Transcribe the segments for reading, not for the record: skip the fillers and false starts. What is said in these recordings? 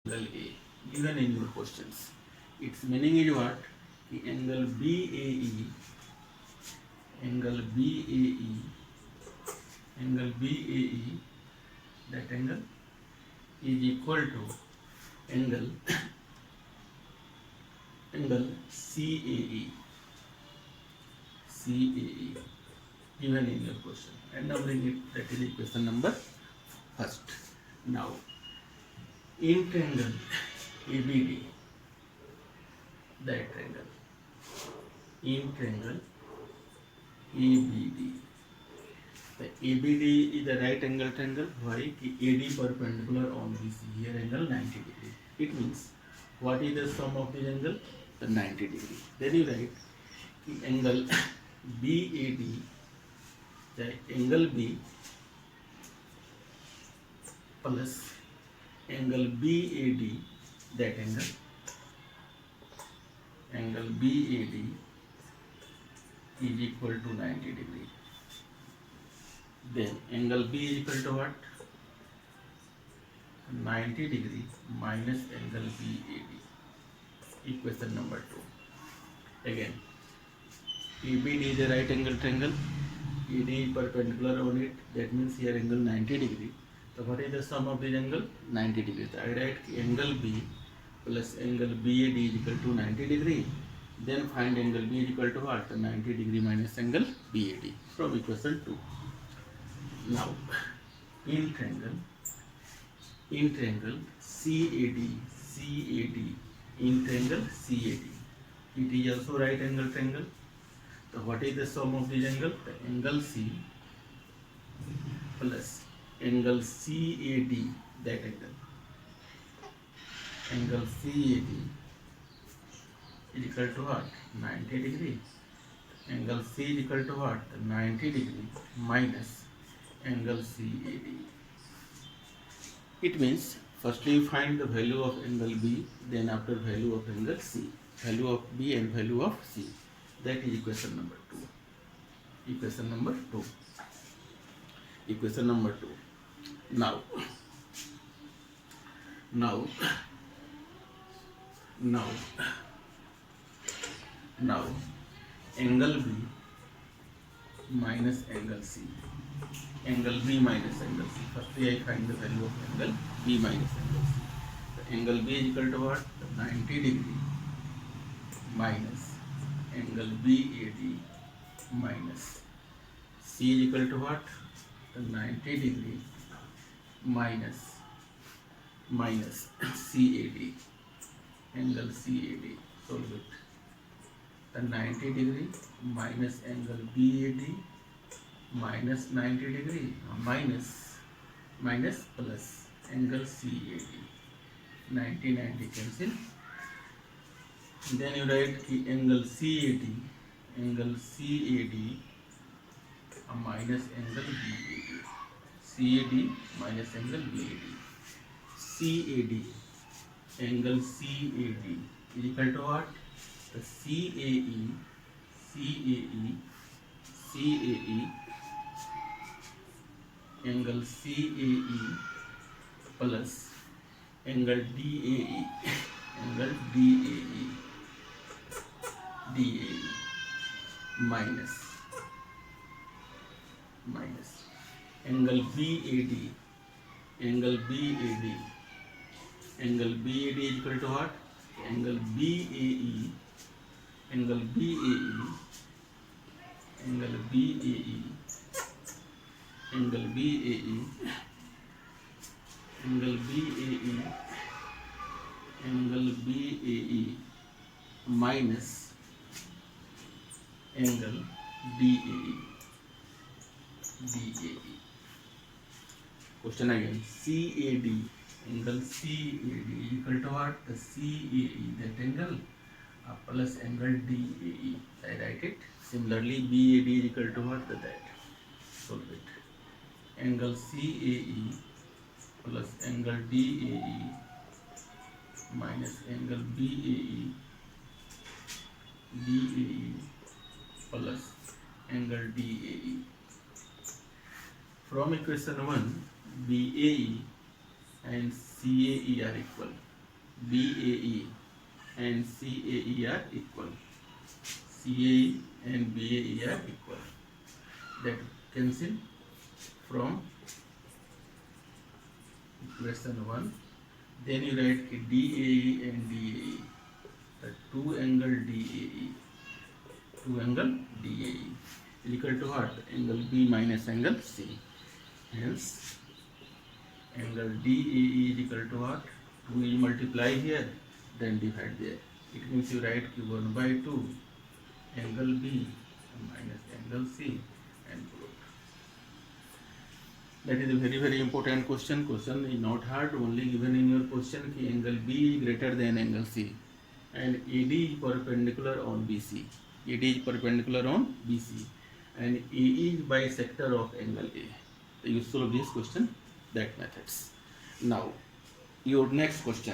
angle A given in your questions. Its meaning is what? The angle BAE, angle BAE, angle BAE, that angle is equal to angle angle CAE, CAE given in your question. And now bring it, that is equation number first. Now in triangle ABD, that triangle, in triangle ABD. The ABD is the right angle triangle. Why? AD perpendicular on this here angle 90 degree. It means what is the sum of this angle? The 90 degree. Then you write the angle BAD, the angle B plus angle BAD, that angle BAD is equal to 90 degree. Then angle B is equal to what? 90 degree minus angle BAD. Equation number 2. Again, ABD is a right angle triangle. AD is perpendicular on it. That means here angle 90 degree. So what is the sum of this angle? 90 degree. So I write angle B plus angle BAD is equal to 90 degree. Then find angle B is equal to what? 90 degree minus angle BAD from equation 2. Now in triangle CAD, in triangle CAD, it is also right angle triangle. So what is the sum of this angle? The angle C plus angle CAD, that angle CAD is equal to what? 90 degree. Angle C is equal to what? 90 degree minus angle CAD. It means firstly you find the value of angle B, then after value of angle C, value of B and value of C. That is equation number 2. Equation number 2. Equation number 2. Now angle B minus angle C. Angle B minus angle C. Firstly I find the value of angle B minus angle C. The angle B is equal to what? 90 degree minus angle BAD minus C is equal to what? 90 degree minus CAD, angle CAD. Solve it. The 90 degree minus angle BAD minus 90 degree minus plus angle CAD. 90 cancel. Then you write angle CAD minus angle BAD. CAD minus angle BAD. CAD, angle CAD is equal to what? The CAE angle CAE plus angle DAE, DAE minus angle BAD, angle BAD is equal to what? Angle BAE, angle BAE minus angle DAE. Question again. CAD, angle CAD is equal to what? The CAE, that angle plus angle DAE. I write it. Similarly, BAD is equal to what? That. Solve it. Angle CAE plus angle DAE minus angle BAE plus angle DAE. From equation 1, BAE and CAE are equal. BAE and CAE are equal. CAE and BAE are equal. That cancel from equation 1. Then you write DAE and DAE. The two angle DAE is equal to what? Angle B minus angle C. Hence, angle DAE is equal to what? 2 is multiply here, then divide there. It means you write 1 by 2 angle B minus angle C and put. That is a very important question. Question is not hard, only given in your question कि angle B is greater than angle C and AD is perpendicular on BC. AD is perpendicular on BC and AE is bisector of angle A. So you solve this question that methods. Now your next question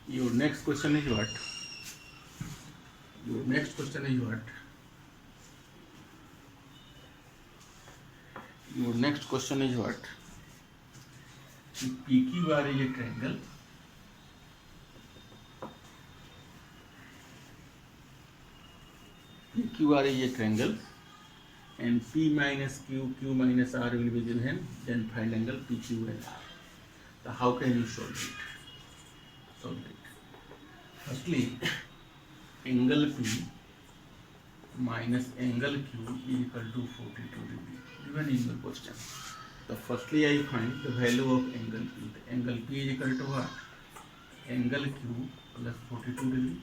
is what? Your next question is what? Your next question is what? PQR is a triangle. PQR is a triangle and P minus Q, Q minus R will be given. Then find angle PQ and R. So how can you solve it? Firstly, angle P minus angle Q is equal to 42 degree. Given in your question. So firstly I find the value of angle P. The angle P is equal to what? Angle Q plus 42 degree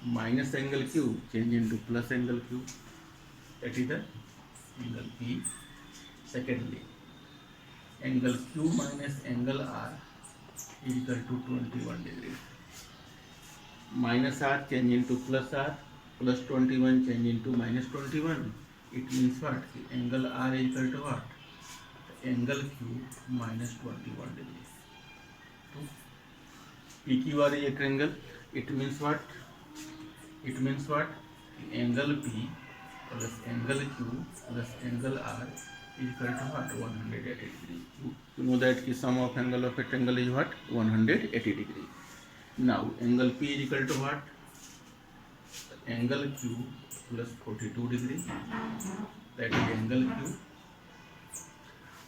minus angle Q change into plus angle Q. That is the angle P. Secondly, angle Q minus angle R is equal to 21 degree. Minus R change into plus R, plus 21 change into minus 21. It means what? Angle R is equal to what? Angle Q minus 21 degree. PQR is a triangle. It means what? Angle P plus angle Q plus angle R is equal to what? 180 degree. You know that the sum of angle of a triangle is what? 180 degree. Now angle P is equal to what? Angle Q plus 42 degree. That is angle Q.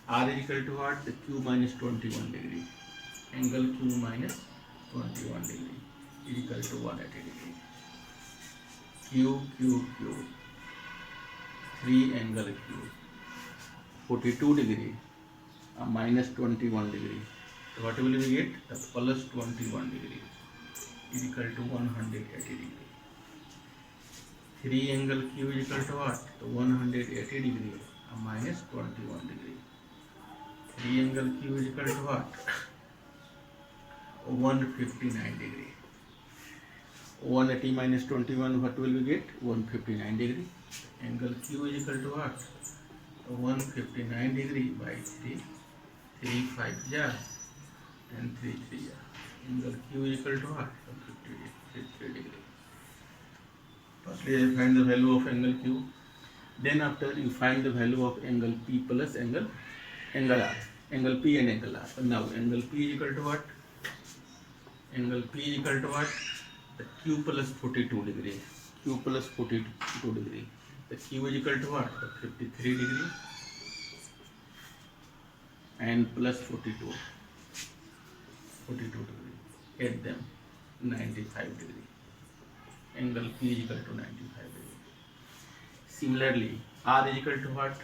R is equal to what? The Q minus 21 degree. Angle Q minus 21 degree is equal to 180 degree. Q. 3 angle Q. 42 degree minus 21 degree. So what will we get? The plus 21 degree is equal to 180 degree. 3 angle Q is equal to what? The 180 degree minus 21 degree. 3 angle Q is equal to what? 159 degree. 180 minus 21, what will we get? 159 degree. Angle Q is equal to what? 159 degree by 3. 3 5 ja and 3 3 ja. Angle Q is equal to what? 53 degree. Firstly, I find the value of angle Q. Then after you find the value of angle P plus angle R. Angle P and angle R. So now angle P is equal to what? Angle P is equal to what? The Q plus 42 degree. Q plus 42 degree. The Q is equal to what? The 53 degree and plus 42 degree. Add them 95 degree. Angle P is equal to 95 degree. Similarly, R is equal to what?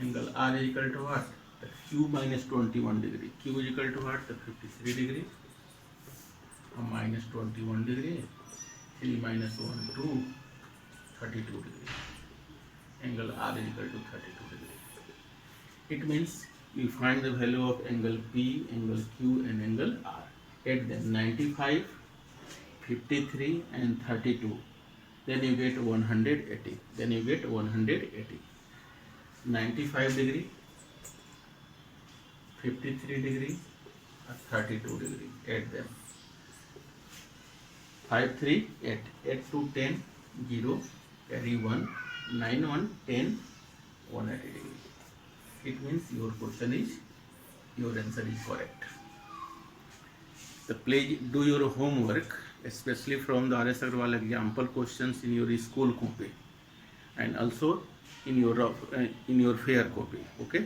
Angle R is equal to what? The Q minus 21 degree. Q is equal to what? The 53 degree minus 21 degree. 3 minus 1 2 32 degree. Angle R is equal to 32 degree. It means we find the value of angle P, angle Q and angle R. Add them 95, 53 and 32. Then you get 180. 95 degree, 53 degree, 32 degree. Add them. 5 3 8. 8 to 10 0. Carry 1. 9 1 10 180 degree. It means your answer is correct. So please do your homework, especially from the RS Agarwal example questions in your school copy and also in your fair copy. Okay.